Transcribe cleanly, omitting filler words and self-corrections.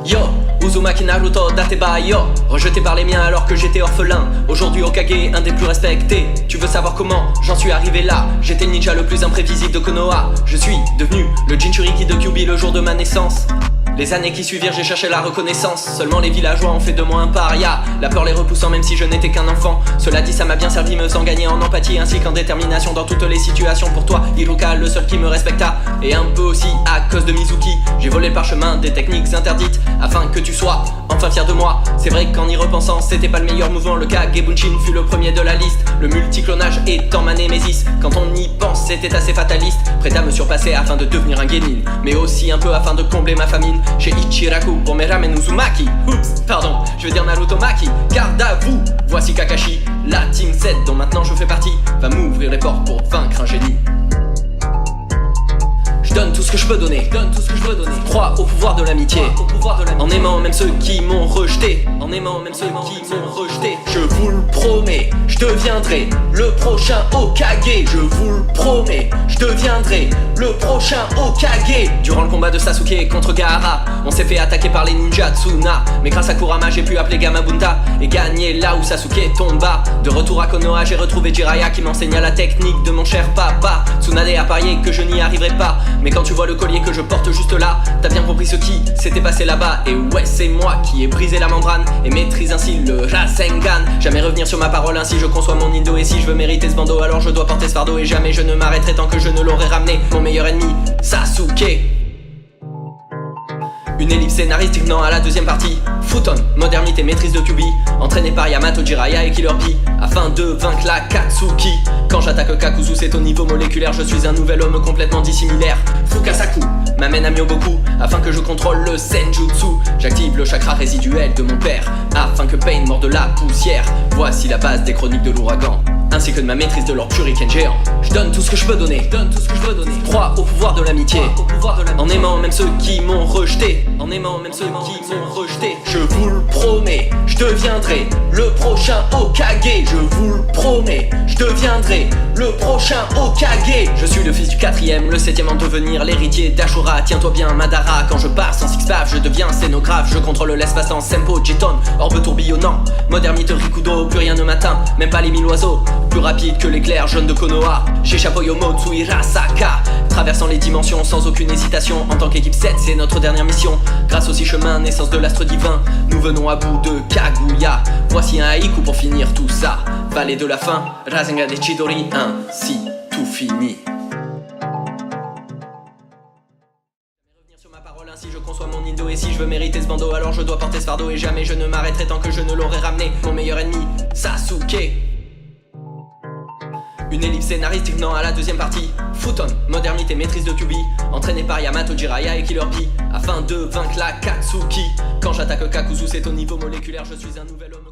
Yo, Uzumaki Naruto Dateba yo, rejeté par les miens alors que j'étais orphelin. Aujourd'hui Hokage, un des plus respectés. Tu veux savoir comment j'en suis arrivé là? J'étais le ninja le plus imprévisible de Konoha. Je suis devenu le Jinchuriki de Kyuubi le jour de ma naissance. Les années qui suivirent, j'ai cherché la reconnaissance. Seulement les villageois ont fait de moi un paria. La peur les repoussant même si je n'étais qu'un enfant. Cela dit, ça m'a bien servi, me sent gagner en empathie ainsi qu'en détermination dans toutes les situations. Pour toi, Hiruka, le seul qui me respecta. Et un peu aussi à cause de Mizuki. J'ai volé le parchemin des techniques interdites afin que tu sois enfin fier de moi. C'est vrai qu'en y repensant, c'était pas le meilleur mouvement. Le Kagebunshin fut le premier de la liste. Le multiclonage étant ma némésis. Quand on y pense, c'était assez fataliste. Prêt à me surpasser afin de devenir un genin, mais aussi un peu afin de combler ma famine. Chez Ichiraku pour mes ramen Uzumaki. Oups, pardon, je veux dire Naruto Maki. Garde à vous, voici Kakashi. La Team 7 dont maintenant je fais partie va m'ouvrir les portes pour vaincre un génie. Je donne tout ce que je peux donner, crois au pouvoir de l'amitié, en aimant même ceux qui m'ont rejeté, Je vous le promets, je deviendrai le prochain Hokage. Je vous le promets, je deviendrai le prochain Hokage. Durant le combat de Sasuke contre Gaara, on s'est fait attaquer par les ninjas Tsuna. Mais grâce à Kurama j'ai pu appeler Gamabunta et gagner là où Sasuke tomba. De retour à Konoha j'ai retrouvé Jiraiya qui m'enseigna la technique de mon cher papa. Tsunade a parié que je n'y arriverais pas, mais quand tu vois le collier que je porte juste là, t'as bien compris ce qui s'était passé là-bas. Et ouais, c'est moi qui ai brisé la membrane et maîtrise ainsi le Rasengan. Jamais revenir sur ma parole, ainsi je conçois mon indo. Et si je veux mériter ce bandeau, alors je dois porter ce fardeau. Et jamais je ne m'arrêterai tant que je ne l'aurai ramené, mon meilleur ennemi, Sasuke. Une ellipse scénaristique non à la deuxième partie. Futon, modernité, maîtrise de Kyuubi, entraîné par Yamato, Jiraiya et Killer Bee, afin de vaincre la Katsuki. Quand j'attaque Kakuzu, c'est au niveau moléculaire. Je suis un nouvel homme complètement dissimilaire. Fukasaku m'amène à Myoboku afin que je contrôle le Senjutsu. J'active le chakra résiduel de mon père afin que Pain morde la poussière. Voici la base des chroniques de l'ouragan, ainsi que de ma maîtrise de leur shuriken géant. Je donne tout ce que je peux donner, crois au pouvoir de l'amitié, en aimant même ceux qui m'ont rejeté, Je vous le promets, je deviendrai le prochain Hokage. Je vous le promets, je deviendrai le prochain Hokage. Je suis le fils du quatrième, le septième en devenir, l'héritier d'Ashura. Tiens-toi bien Madara, quand je pars sans six-pack, je deviens scénographe. Je contrôle l'espace-temps, Senpo, Jeton, orbe tourbillonnant. Modernité Rikudo, plus rien ne m'atteint, même pas les 1000 oiseaux. Plus rapide que l'éclair jaune de Konoha, chez Chapoyomo Tsuirasaka. Traversant les dimensions sans aucune hésitation. En tant qu'équipe 7, c'est notre dernière mission. Grâce au 6 chemins, naissance de l'astre divin, nous venons à bout de Kaguya. Voici un haïku pour finir tout ça. Vallée de la fin, Rasengan de Chidori, ainsi tout fini. Sur ma parole, ainsi je conçois mon indo. Et si je veux mériter ce bandeau, alors je dois porter ce fardeau. Et jamais je ne m'arrêterai tant que je ne l'aurai ramené, mon meilleur ennemi, Sasuke. Une ellipse scénaristique non à la deuxième partie. Futon, modernité, maîtrise de Kyuubi, entraîné par Yamato, Jiraiya et Killer Bee, afin de vaincre la Katsuki. Quand j'attaque Kakuzu, c'est au niveau moléculaire, je suis un nouvel homme.